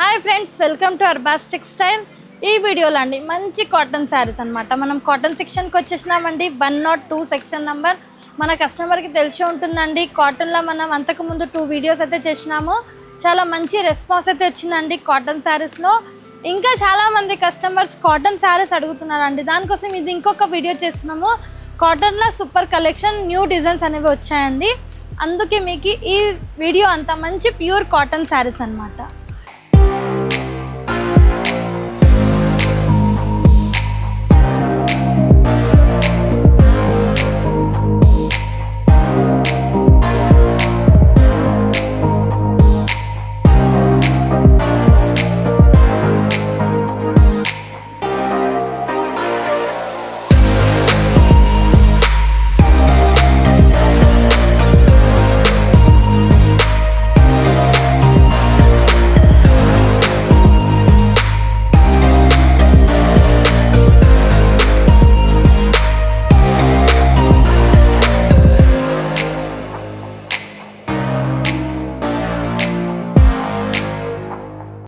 Hi friends, welcome to Arbaz textile. ఈ వీడియోలో అండి మంచి కాటన్ శారీస్ అనమాట. మనం కాటన్ సెక్షన్కి వచ్చేసినామండి. 102 సెక్షన్ నెంబర్. మన కస్టమర్కి తెలిసి ఉంటుందండి. కాటన్లో మనం అంతకుముందు 2 వీడియోస్ అయితే చేసినాము. చాలా మంచి రెస్పాన్స్ అయితే వచ్చిందండి కాటన్ శారీస్లో. ఇంకా చాలామంది కస్టమర్స్ కాటన్ శారీస్ అడుగుతున్నారండి. దానికోసం ఇది ఇంకొక వీడియో చేస్తున్నాము. కాటన్లో సూపర్ కలెక్షన్, న్యూ డిజైన్స్ అనేవి వచ్చాయండి. అందుకే మీకు ఈ వీడియో అంతా మంచి ప్యూర్ కాటన్ శారీస్ అనమాట.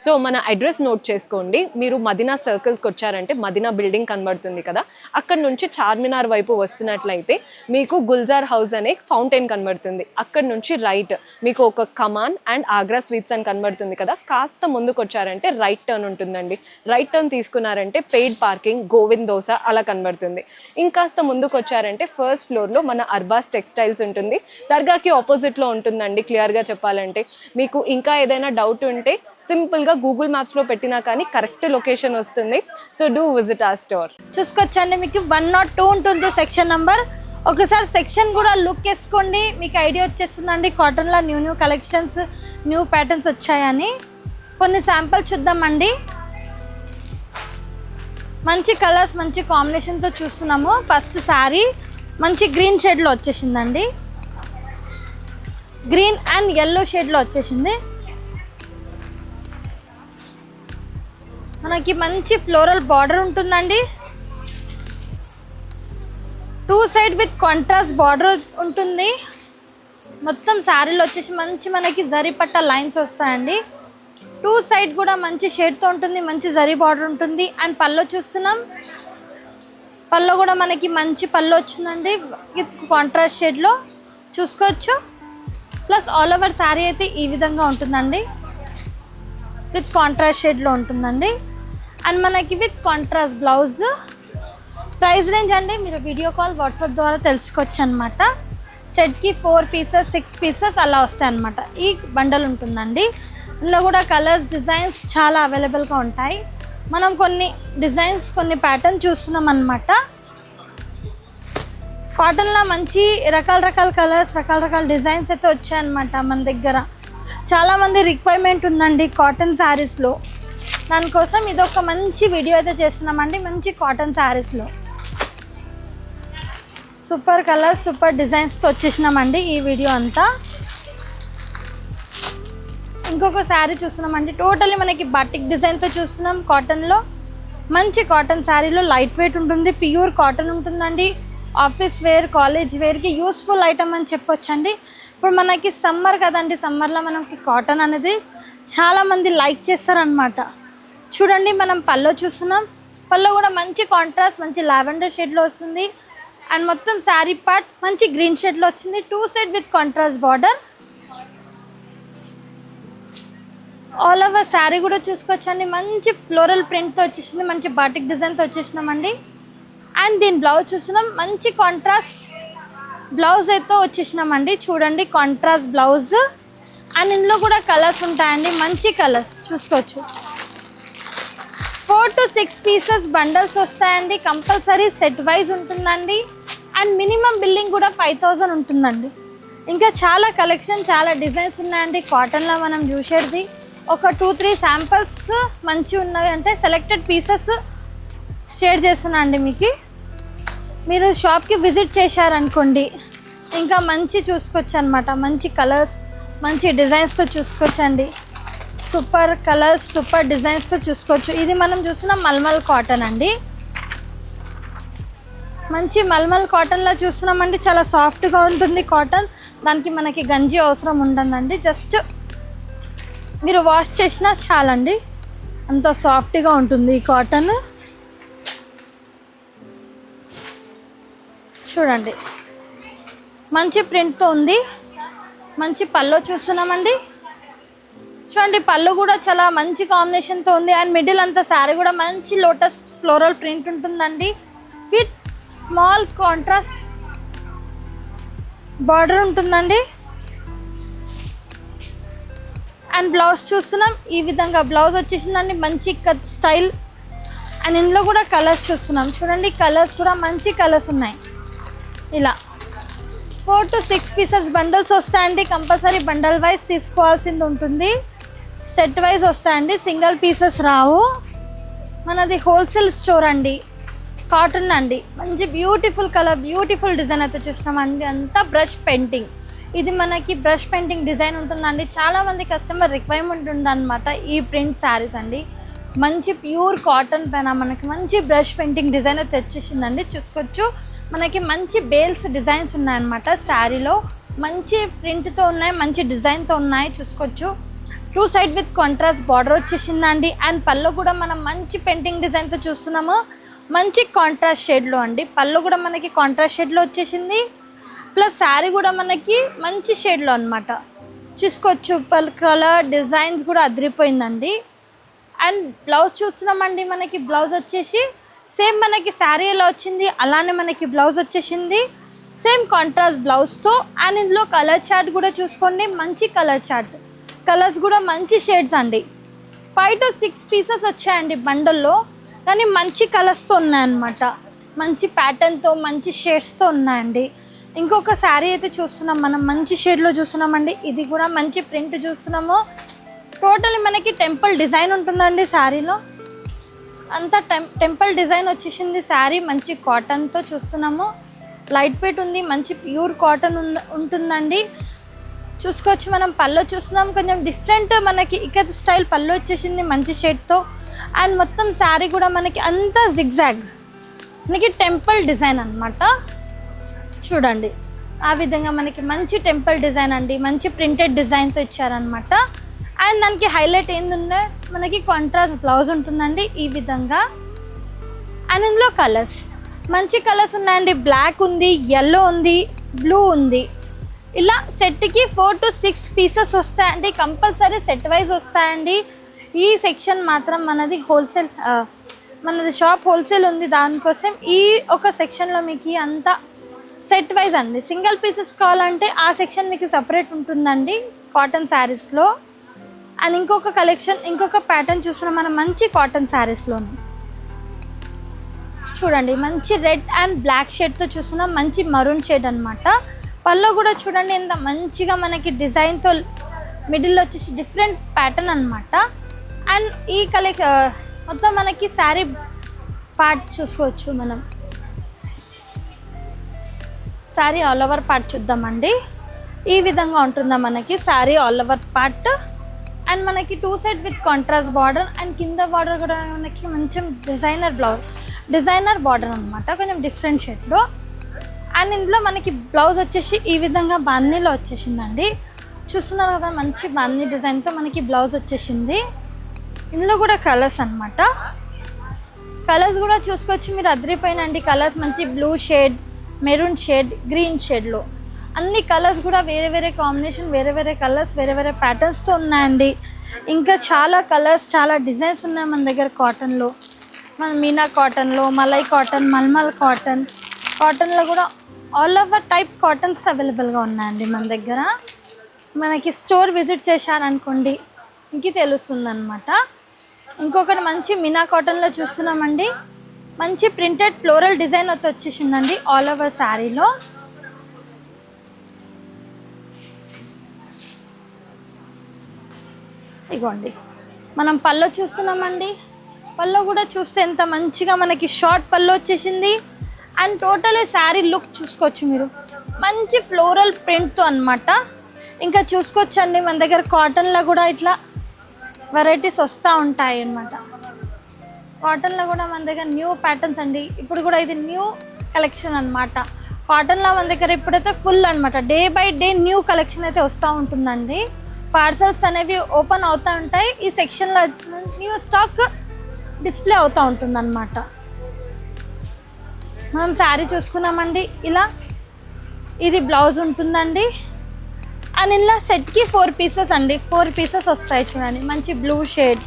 సో మన అడ్రస్ నోట్ చేసుకోండి. మీరు మదీనా సర్కిల్స్కి వచ్చారంటే మదీనా బిల్డింగ్ కనబడుతుంది కదా, అక్కడ నుంచి చార్మినార్ వైపు వస్తున్నట్లయితే మీకు గుల్జార్ హౌస్ అనే ఫౌంటైన్ కనబడుతుంది. అక్కడ నుంచి రైట్ మీకు ఒక కమాన్ అండ్ ఆగ్రా స్వీట్స్ అని కనబడుతుంది కదా, కాస్త ముందుకు వచ్చారంటే రైట్ టర్న్ ఉంటుందండి. రైట్ టర్న్ తీసుకున్నారంటే పెయిడ్ పార్కింగ్, గోవింద్ దోస అలా కనబడుతుంది. ఇంకాస్త ముందుకు వచ్చారంటే ఫస్ట్ ఫ్లోర్లో మన అర్బాస్ టెక్స్టైల్స్ ఉంటుంది. దర్గాకి ఆపోజిట్లో ఉంటుందండి. క్లియర్గా చెప్పాలంటే మీకు ఇంకా ఏదైనా డౌట్ ఉంటే సింపుల్గా గూగుల్ మ్యాప్స్లో పెట్టినా కానీ కరెక్ట్ లొకేషన్ వస్తుంది. So do visit our store. చూసుకొచ్చండి, మీకు 102 ఉంటుంది సెక్షన్ నెంబర్. ఒకసారి సెక్షన్ కూడా లుక్ వేసుకోండి, మీకు ఐడియా వచ్చేస్తుందండి కాటన్లో న్యూ కలెక్షన్స్, న్యూ ప్యాటర్న్స్ వచ్చాయని. కొన్ని శాంపుల్ చూద్దామండి. మంచి కలర్స్, మంచి కాంబినేషన్తో చూస్తున్నాము. ఫస్ట్ శారీ మంచి గ్రీన్ షేడ్లో వచ్చేసిందండి. గ్రీన్ అండ్ ఎల్లో షేడ్లో వచ్చేసింది. మనకి మంచి ఫ్లోరల్ బార్డర్ ఉంటుందండి. 2 సైడ్ విత్ కాంట్రాస్ట్ బార్డర్ ఉంటుంది. మొత్తం శారీలో వచ్చేసి మంచి మనకి జరీ పట్ట లైన్స్ వస్తాయండి. 2 సైడ్ కూడా మంచి షేడ్తో ఉంటుంది, మంచి జరీ బార్డర్ ఉంటుంది. అండ్ పల్లో చూస్తున్నాం, పల్లో కూడా మనకి మంచి పల్లో వచ్చిందండి విత్ కాంట్రాస్ట్ షేడ్లో చూసుకోవచ్చు. ప్లస్ ఆల్ ఓవర్ శారీ అయితే ఈ విధంగా ఉంటుందండి, విత్ కాంట్రాస్ట్ షేడ్లో ఉంటుందండి. అండ్ మనకి with contrast blouse. Price range అండి మీరు వీడియో కాల్, వాట్సాప్ ద్వారా తెలుసుకోవచ్చు అనమాట. సెట్కి 4 పీసెస్ 6 పీసెస్ అలా వస్తాయి అనమాట. ఈ బండల్ ఉంటుందండి. ఇందులో కూడా కలర్స్, డిజైన్స్ చాలా అవైలబుల్గా ఉంటాయి. మనం కొన్ని డిజైన్స్, కొన్ని ప్యాటర్న్ చూస్తున్నాం అనమాట. కాటన్లో మంచి రకాల కలర్స్, రకాల డిజైన్స్ అయితే వచ్చాయన్నమాట మన దగ్గర. చాలామంది రిక్వైర్మెంట్ ఉందండి కాటన్ శారీస్లో. దానికోసం ఇదొక మంచి వీడియో అయితే చేస్తున్నామండి. మంచి కాటన్ శారీస్లో సూపర్ కలర్స్, సూపర్ డిజైన్స్తో వచ్చేసినామండి ఈ వీడియో అంతా. ఇంకొక శారీ చూస్తున్నామండి. టోటలీ మనకి బాటిక్ డిజైన్తో చూస్తున్నాం. కాటన్లో మంచి కాటన్ శారీలో లైట్ వెయిట్ ఉంటుంది, ప్యూర్ కాటన్ ఉంటుందండి. ఆఫీస్ వేర్, కాలేజ్ వేర్కి యూస్ఫుల్ ఐటమ్ అని చెప్పొచ్చండి. ఇప్పుడు మనకి సమ్మర్ కదండి, సమ్మర్లో మనకి కాటన్ అనేది చాలామంది లైక్ చేస్తారనమాట. చూడండి, మనం పల్లో చూస్తున్నాం. పల్లో కూడా మంచి కాంట్రాస్ట్, మంచి లావెండర్ షేడ్లో వస్తుంది. అండ్ మొత్తం శారీ పార్ట్ మంచి గ్రీన్ షేడ్లో వచ్చింది. 2 side with contrast border. All over sari కూడా చూసుకోవచ్చండి. మంచి ఫ్లోరల్ ప్రింట్తో వచ్చేసింది, మంచి బాటిక్ డిజైన్తో వచ్చేసినామండి. అండ్ దీని బ్లౌజ్ చూస్తున్నాం, మంచి కాంట్రాస్ట్ బ్లౌజ్ అయితే వచ్చేసినామండి. చూడండి, కాంట్రాస్ట్ బ్లౌజ్. అండ్ ఇందులో కూడా కలర్స్ ఉంటాయండి, మంచి కలర్స్ చూసుకోవచ్చు. 4 to 6 పీసెస్ బండల్స్ వస్తాయండి. కంపల్సరీ సెట్ వైజ్ ఉంటుందండి. అండ్ మినిమం బిల్లింగ్ కూడా 5000 ఉంటుందండి. ఇంకా చాలా కలెక్షన్, చాలా డిజైన్స్ ఉన్నాయండి కాటన్లో మనం చూసేది. ఒక 2-3 శాంపిల్స్ మంచి ఉన్నవి అంటే సెలెక్టెడ్ పీసెస్ షేర్ చేస్తున్నా అండి మీకు. మీరు షాప్కి విజిట్ చేశారనుకోండి ఇంకా మంచి చూసుకోవచ్చు అనమాట. మంచి కలర్స్, మంచి డిజైన్స్తో చూసుకోవచ్చండి. సూపర్ కలర్స్, సూపర్ డిజైన్స్తో చూసుకోవచ్చు. ఇది మనం చూస్తున్న మల్మల్ కాటన్ అండి. మంచి మల్మల్ కాటన్లో చూస్తున్నామండి. చాలా సాఫ్ట్గా ఉంటుంది కాటన్. దానికి మనకి గంజి అవసరం ఉండదండి. జస్ట్ మీరు వాష్ చేసినా చాలండి, అంత సాఫ్ట్గా ఉంటుంది ఈ కాటన్. చూడండి మంచి ప్రింట్తో ఉంది, మంచి పళ్ళు చూస్తున్నామండి. చూడండి పళ్ళు కూడా చాలా మంచి కాంబినేషన్తో ఉంది. అండ్ మిడిల్ అంతా శారీ కూడా మంచి లోటస్ ఫ్లోరల్ ప్రింట్ ఉంటుందండి. విత్ స్మాల్ కాంట్రాస్ట్ బార్డర్ ఉంటుందండి. అండ్ బ్లౌజ్ చూస్తున్నాం, ఈ విధంగా బ్లౌజ్ వచ్చేసిందండి, మంచి కట్ స్టైల్. అండ్ ఇందులో కూడా కలర్స్ చూస్తున్నాం. చూడండి కలర్స్ కూడా మంచి కలర్స్ ఉన్నాయి. ఇలా 4 to 6 పీసెస్ బండల్స్ వస్తాయండి. కంపల్సరీ బండల్ వైజ్ తీసుకోవాల్సింది ఉంటుంది. సెట్ వైజ్ వస్తాయండి, సింగిల్ పీసెస్ రావు. మనది హోల్సేల్ స్టోర్ అండి, కాటన్ అండి. మంచి బ్యూటిఫుల్ కలర్, బ్యూటిఫుల్ డిజైన్ అయితే చూసినామండి. అంతా బ్రష్ పెయింటింగ్, ఇది మనకి బ్రష్ పెయింటింగ్ డిజైన్ ఉంటుందండి. చాలామంది కస్టమర్ రిక్వైర్మెంట్ ఉందన్నమాట ఈ ప్రింట్ శారీస్ అండి. మంచి ప్యూర్ కాటన్ పైన మనకి మంచి బ్రష్ పెయింటింగ్ డిజైన్ అయితే వచ్చేసిందండి. చూసుకోవచ్చు మనకి మంచి బేల్స్ డిజైన్స్ ఉన్నాయన్నమాట. శారీలో మంచి ప్రింట్తో ఉన్నాయి, మంచి డిజైన్తో ఉన్నాయి. చూసుకోవచ్చు 2 సైడ్ విత్ కాంట్రాస్ట్ బార్డర్ వచ్చేసిందండి. అండ్ పళ్ళు కూడా మనం మంచి పెయింటింగ్ డిజైన్తో చూస్తున్నాము, మంచి కాంట్రాస్ట్ షేడ్లో అండి. పళ్ళు కూడా మనకి కాంట్రాస్ట్ షేడ్లో వచ్చేసింది. ప్లస్ శారీ కూడా మనకి మంచి షేడ్లో అనమాట. చూసుకోవచ్చు కలర్ డిజైన్స్ కూడా అదిరిపోయిందండి. అండ్ బ్లౌజ్ చూస్తున్నామండి, మనకి బ్లౌజ్ వచ్చేసి సేమ్ మనకి శారీ ఎలా వచ్చింది అలానే మనకి బ్లౌజ్ వచ్చేసింది, సేమ్ కాంట్రాస్ట్ బ్లౌజ్తో. అండ్ ఇందులో కలర్ చార్ట్ కూడా చూసుకోండి, మంచి కలర్ చార్ట్, కలర్స్ కూడా మంచి షేడ్స్ అండి. 5 to 6 పీసెస్ వచ్చాయండి బండల్లో, కానీ మంచి కలర్స్తో ఉన్నాయన్నమాట. మంచి ప్యాటర్న్తో మంచి షేడ్స్తో ఉన్నాయండి. ఇంకొక శారీ అయితే చూస్తున్నాం మనం, మంచి షేడ్లో చూస్తున్నామండి. ఇది కూడా మంచి ప్రింట్ చూస్తున్నాము. టోటల్ మనకి టెంపుల్ డిజైన్ ఉంటుందండి శారీలో, అంతా టెంపుల్ డిజైన్ వచ్చేసింది. శారీ మంచి కాటన్తో చూస్తున్నాము, లైట్ వెయిట్ ఉంది, మంచి ప్యూర్ కాటన్ ఉంటుందండి. చూసుకోవచ్చు మనం పళ్ళు చూస్తున్నాం, కొంచెం డిఫరెంట్ మనకి ఇక్కత్ స్టైల్ పళ్ళు వచ్చేసింది మంచి షేడ్తో. అండ్ మొత్తం శారీ కూడా మనకి అంతా జిగ్జాగ్, మనకి టెంపుల్ డిజైన్ అన్నమాట. చూడండి ఆ విధంగా మనకి మంచి టెంపుల్ డిజైన్ అండి, మంచి ప్రింటెడ్ డిజైన్తో ఇచ్చారనమాట. అండ్ దానికి హైలైట్ ఏంటంటే మనకి కాంట్రాస్ట్ బ్లౌజ్ ఉంటుందండి ఈ విధంగా. అండ్ ఇందులో కలర్స్ మంచి కలర్స్ ఉన్నాయండి, బ్లాక్ ఉంది, ఎల్లో ఉంది, బ్లూ ఉంది. ఇలా సెట్కి 4 to 6 పీసెస్ వస్తాయండి, కంపల్సరీ సెట్ వైజ్ వస్తాయండి. ఈ సెక్షన్ మాత్రం మనది హోల్సేల్, మనది షాప్ హోల్సేల్ ఉంది, దానికోసం ఈ ఒక సెక్షన్లో మీకు అంతా సెట్ వైజ్ అండి. సింగిల్ పీసెస్ కావాలంటే ఆ సెక్షన్ మీకు సపరేట్ ఉంటుందండి కాటన్ శారీస్లో. అండ్ ఇంకొక కలెక్షన్, ఇంకొక ప్యాటర్న్ చూస్తున్నాం మనం మంచి కాటన్ శారీస్లోని. చూడండి మంచి రెడ్ అండ్ బ్లాక్ షేడ్తో చూస్తున్నాం, మంచి మరూన్ షేడ్ అనమాట. పళ్ళు కూడా చూడండి ఎంత మంచిగా మనకి డిజైన్తో, మిడిల్లో వచ్చేసి డిఫరెంట్ ప్యాటర్న్ అనమాట. అండ్ ఈ మొత్తం మనకి శారీ పార్ట్ చూసుకోవచ్చు మనం. శారీ ఆల్ ఓవర్ పార్ట్ చూద్దామండి. ఈ విధంగా ఉంటుందా మనకి sari all over part. And మనకి 2 side with contrast border, and కింద బార్డర్ కూడా మనకి మంచి డిజైనర్ బార్డర్ అనమాట, కొంచెం డిఫరెంట్ షేడ్లో. అండ్ ఇందులో మనకి బ్లౌజ్ వచ్చేసి ఈ విధంగా బాందీలో వచ్చేసిందండి. చూస్తున్నారు కదా మంచి బాందీ డిజైన్తో మనకి బ్లౌజ్ వచ్చేసింది. ఇందులో కూడా కలర్స్ అనమాట, కలర్స్ కూడా చూసుకోవచ్చు మీరు, అదిరిపోయినండి కలర్స్. మంచి blue shade, maroon shade, green షేడ్లో అన్ని కలర్స్ కూడా వేరే వేరే కాంబినేషన్, వేరే వేరే కలర్స్, వేరే వేరే ప్యాటర్న్స్తో ఉన్నాయండి. ఇంకా చాలా కలర్స్, చాలా డిజైన్స్ ఉన్నాయి మన దగ్గర కాటన్లో. మన మీనా కాటన్లో, మలై కాటన్, మల్మల్ కాటన్, కాటన్లో కూడా ఆల్ ఓవర్ టైప్ కాటన్స్ అవైలబుల్గా ఉన్నాయండి మన దగ్గర. మనకి స్టోర్ విజిట్ చేశారనుకోండి ఇంక తెలుస్తుంది అనమాట. ఇంకొకటి మంచి మీనా కాటన్లో చూస్తున్నామండి, మంచి ప్రింటెడ్ ఫ్లోరల్ డిజైన్ అయితే వచ్చేసిందండి ఆల్ ఓవర్ శారీలో. ఇగోండి మనం పళ్ళు చూస్తున్నామండి, పళ్ళు కూడా చూస్తే ఎంత మంచిగా మనకి షార్ట్ పళ్ళు వచ్చేసింది. అండ్ టోటల్ శారీ లుక్ చూసుకోవచ్చు మీరు, మంచి ఫ్లోరల్ ప్రింట్తో అనమాట. ఇంకా చూసుకోవచ్చండి మన దగ్గర కాటన్లో కూడా ఇట్లా వెరైటీస్ వస్తూ ఉంటాయి అన్నమాట. కాటన్లో కూడా మన దగ్గర న్యూ ప్యాటర్న్స్ అండి, ఇప్పుడు కూడా ఇది న్యూ కలెక్షన్ అనమాట. కాటన్లో మన దగ్గర ఇప్పుడైతే ఫుల్ అనమాట, day by day new collection అయితే వస్తూ ఉంటుందండి. పార్సల్స్ అనేవి ఓపెన్ అవుతూ ఉంటాయి. ఈ సెక్షన్లో న్యూ స్టాక్ డిస్ప్లే అవుతూ ఉంటుంది అన్నమాట. మనం శారీ చూసుకున్నామండి ఇలా. ఇది బ్లౌజ్ ఉంటుందండి. అండ్ ఇలా సెట్కి 4 పీసెస్ అండి, 4 పీసెస్ వస్తాయి చూడండి. మంచి బ్లూ షేడ్,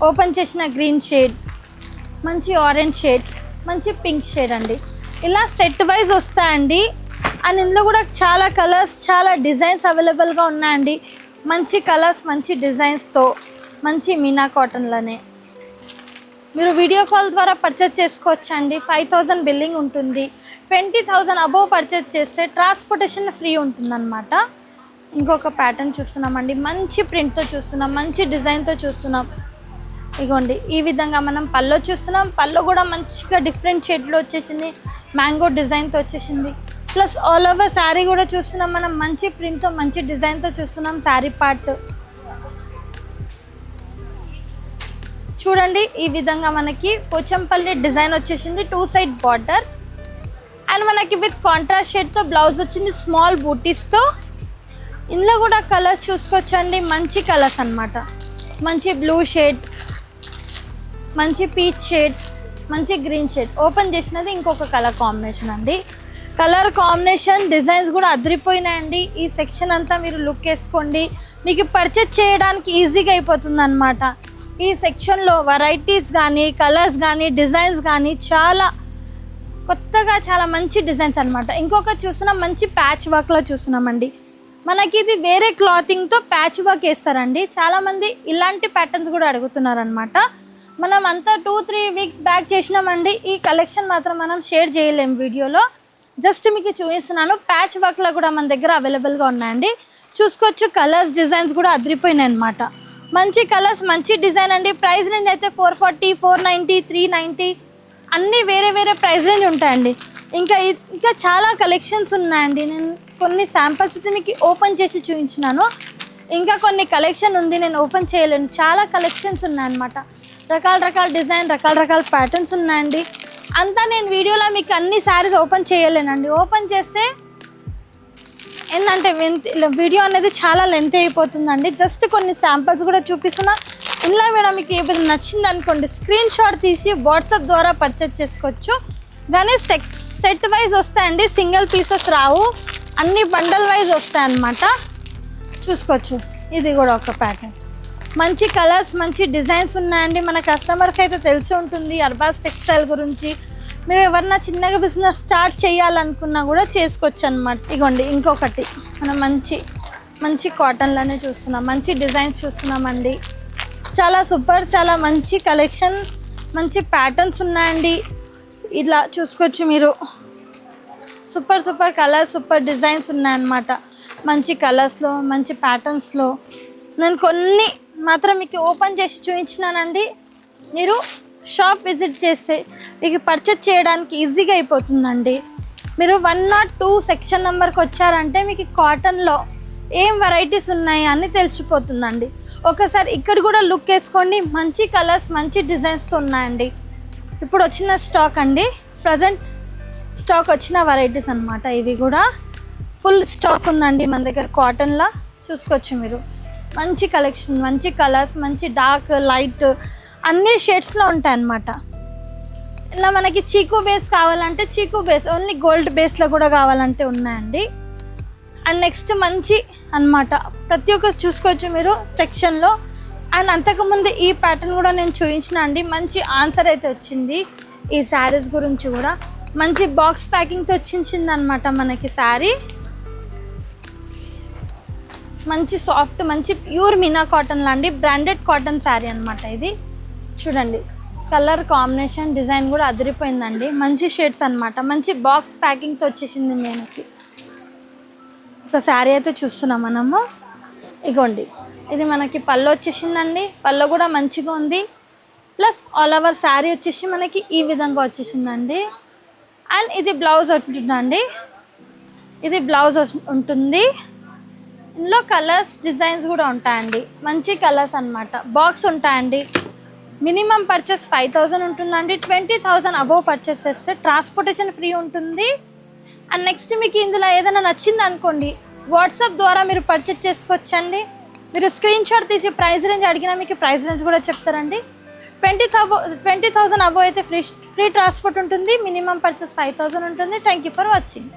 ఓపెన్ చేసిన గ్రీన్ షేడ్, మంచి ఆరెంజ్ షేడ్, మంచి పింక్ షేడ్ అండి. ఇలా సెట్ వైజ్ వస్తాయండి. అండ్ ఇందులో కూడా చాలా కలర్స్, చాలా డిజైన్స్ అవైలబుల్గా ఉన్నాయండి. మంచి కలర్స్, మంచి డిజైన్స్తో, మంచి మీనా కాటన్లోనే మీరు వీడియో కాల్ ద్వారా పర్చేజ్ చేసుకోవచ్చండి. 5000 బిల్లింగ్ ఉంటుంది. 20,000 అబోవ్ పర్చేజ్ చేస్తే ట్రాన్స్పోర్టేషన్ ఫ్రీ ఉంటుందన్నమాట. ఇంకొక ప్యాటర్న్ చూస్తున్నామండి. మంచి ప్రింట్తో చూస్తున్నాం, మంచి డిజైన్తో చూస్తున్నాం. ఇగోండి ఈ విధంగా మనం పల్లో చూస్తున్నాం. పల్లో కూడా మంచిగా డిఫరెంట్ షేడ్లో వచ్చేసింది, మ్యాంగో డిజైన్తో వచ్చేసింది. ప్లస్ ఆల్ ఓవర్ శారీ కూడా చూస్తున్నాం మనం. మంచి ప్రింట్తో, మంచి డిజైన్తో చూస్తున్నాం. శారీ పార్ట్ చూడండి ఈ విధంగా మనకి పోచంపల్లి డిజైన్ వచ్చేసింది. 2 సైడ్ బార్డర్ అండ్ మనకి విత్ కాంట్రాస్ట్ షేడ్తో బ్లౌజ్ వచ్చింది, స్మాల్ బూటీస్తో. ఇందులో కూడా కలర్స్ చూసుకోవచ్చండి. మంచి కలర్స్ అన్నమాట. మంచి బ్లూ షేడ్, మంచి పీచ్ షేడ్, మంచి గ్రీన్ షేడ్. ఓపెన్ చేసినది ఇంకొక కలర్ కాంబినేషన్ అండి. కలర్ కాంబినేషన్, డిజైన్స్ కూడా అదిరిపోయినాయండి. ఈ సెక్షన్ అంతా మీరు లుక్ వేసుకోండి, మీకు పర్చేజ్ చేయడానికి ఈజీగా అయిపోతుంది అన్నమాట. ఈ సెక్షన్లో వెరైటీస్ కానీ, కలర్స్ కానీ, డిజైన్స్ కానీ చాలా కొత్తగా, చాలా మంచి డిజైన్స్ అన్నమాట. ఇంకొక చూస్తున్నాం, మంచి ప్యాచ్ వర్క్లో చూస్తున్నామండి. మనకి ఇది వేరే క్లాతింగ్తో ప్యాచ్ వర్క్ వేస్తారండి. చాలామంది ఇలాంటి ప్యాటర్న్స్ కూడా అడుగుతున్నారనమాట. మనం అంతా 2-3 వీక్స్ బ్యాక్ చేసినామండి. ఈ కలెక్షన్ మాత్రం మనం షేర్ చేయలేము వీడియోలో, జస్ట్ మీకు చూపిస్తున్నాను. ప్యాచ్ వర్క్లో కూడా మన దగ్గర అవైలబుల్గా ఉన్నాయండి. చూసుకోవచ్చు. కలర్స్, డిజైన్స్ కూడా అదిరిపోయినాయి అనమాట. మంచి కలర్స్, మంచి డిజైన్ అండి. ప్రైస్ రేంజ్ అయితే 440, 490, 390 అన్నీ వేరే వేరే ప్రైస్ రేంజ్ ఉంటాయండి. ఇంకా చాలా కలెక్షన్స్ ఉన్నాయండి. నేను కొన్ని శాంపిల్స్ మీకు ఓపెన్ చేసి చూపించినాను. ఇంకా కొన్ని కలెక్షన్ ఉంది, నేను ఓపెన్ చేయలేను. చాలా కలెక్షన్స్ ఉన్నాయన్నమాట. రకాల రకాల డిజైన్, రకాల రకాల ప్యాటర్న్స్ ఉన్నాయండి. అంతా నేను వీడియోలో మీకు అన్ని శారీస్ ఓపెన్ చేయలేనండి. ఓపెన్ చేస్తే ఏంటంటే వీడియో అనేది చాలా లెంత్ అయిపోతుందండి. జస్ట్ కొన్ని శాంపిల్స్ కూడా చూపిస్తున్నా. ఇలా కూడా మీకు ఏదైనా నచ్చింది అనుకోండి, స్క్రీన్ షాట్ తీసి వాట్సాప్ ద్వారా పర్చేజ్ చేసుకోవచ్చు. కానీ సెట్ వైజ్ వస్తాయండి, సింగిల్ పీసెస్ రావు, అన్ని బండల్ వైజ్ వస్తాయి అన్నమాట. చూసుకోవచ్చు. ఇది కూడా ఒక ప్యాటర్న్. మంచి కలర్స్, మంచి డిజైన్స్ ఉన్నాయండి. మన కస్టమర్కి అయితే తెలిసి ఉంటుంది అర్బాస్ టెక్స్టైల్ గురించి. మీరు ఎవరన్నా చిన్నగా బిజినెస్ స్టార్ట్ చేయాలనుకున్నా కూడా చేసుకోవచ్చు అనమాట. ఇగోండి ఇంకొకటి మనం మంచి కాటన్లోనే చూస్తున్నాం, మంచి డిజైన్స్ చూస్తున్నామండి. చాలా సూపర్, చాలా మంచి కలెక్షన్, మంచి ప్యాటర్న్స్ ఉన్నాయండి. ఇలా చూసుకోవచ్చు మీరు. సూపర్ కలర్స్, సూపర్ డిజైన్స్ ఉన్నాయన్నమాట. మంచి కలర్స్లో, మంచి ప్యాటర్న్స్లో. నేను కొన్ని మాత్రం మీకు ఓపెన్ చేసి చూపించినానండి. మీరు షాప్ విజిట్ చేస్తే మీకు పర్చేజ్ చేయడానికి ఈజీగా అయిపోతుందండి. మీరు 102 సెక్షన్ నెంబర్కి వచ్చారంటే మీకు కాటన్లో ఏం వెరైటీస్ ఉన్నాయి అని తెలిసిపోతుందండి. ఒకసారి ఇక్కడ కూడా లుక్ వేసుకోండి. మంచి కలర్స్, మంచి డిజైన్స్తో ఉన్నాయండి. ఇప్పుడు వచ్చిన స్టాక్ అండి, ప్రజెంట్ స్టాక్ వచ్చిన వెరైటీస్ అన్నమాట. ఇవి కూడా ఫుల్ స్టాక్ ఉందండి మన దగ్గర కాటన్లో. చూసుకోవచ్చు మీరు. మంచి కలెక్షన్, మంచి కలర్స్, మంచి డార్క్, లైట్ అన్ని షేడ్స్లో ఉంటాయి అన్నమాట. ఇలా మనకి చీకు బేస్ కావాలంటే చీకు బేస్, ఓన్లీ గోల్డ్ బేస్లో కూడా కావాలంటే ఉన్నాయండి. అండ్ నెక్స్ట్ మంచి అన్నమాట. ప్రతి ఒక్కరు చూసుకోవచ్చు మీరు సెక్షన్లో. అండ్ అంతకుముందు ఈ ప్యాటర్న్ కూడా నేను చూపించిన అండి. మంచి ఆన్సర్ అయితే వచ్చింది ఈ శారీస్ గురించి కూడా. మంచి బాక్స్ ప్యాకింగ్తో వచ్చింది అనమాట మనకి శారీ. మంచి సాఫ్ట్, మంచి ప్యూర్ మీనా కాటన్ లాంటి బ్రాండెడ్ కాటన్ శారీ అనమాట ఇది. చూడండి కలర్ కాంబినేషన్, డిజైన్ కూడా అదిరిపోయిందండి. మంచి షేడ్స్ అనమాట. మంచి బాక్స్ ప్యాకింగ్తో వచ్చేసింది మనకి. ఒక శారీ అయితే చూస్తున్నాం మనము. ఇగోండి ఇది మనకి పళ్ళు వచ్చేసిందండి. పళ్ళు కూడా మంచిగా ఉంది. ప్లస్ ఆల్ ఓవర్ శారీ వచ్చేసి మనకి ఈ విధంగా వచ్చేసిందండి. అండ్ ఇది బ్లౌజ్ ఉంటుందండి. ఇది బ్లౌజ్ ఉంటుంది. ఇందులో కలర్స్, డిజైన్స్ కూడా ఉంటాయండి. మంచి కలర్స్ అన్నమాట. బాక్స్ ఉంటాయండి. మినిమం పర్చేస్ 5000 ఉంటుందండి. 20,000 అబోవ్ పర్చేస్ చేస్తే ట్రాన్స్పోర్టేషన్ ఫ్రీ ఉంటుంది. అండ్ నెక్స్ట్ మీకు ఇందులో ఏదైనా నచ్చింది అనుకోండి, వాట్సాప్ ద్వారా మీరు పర్చేస్ చేసుకోవచ్చండి. మీరు స్క్రీన్ షాట్ తీసి ప్రైస్ రేంజ్ అడిగినా మీకు ప్రైస్ రేంజ్ కూడా చెప్తారండి. 20,000 అబో అయితే ఫ్రీ ట్రాన్స్పోర్ట్ ఉంటుంది. మినిమం పర్చేస్ 5,000 ఉంటుంది. Thank you for watching.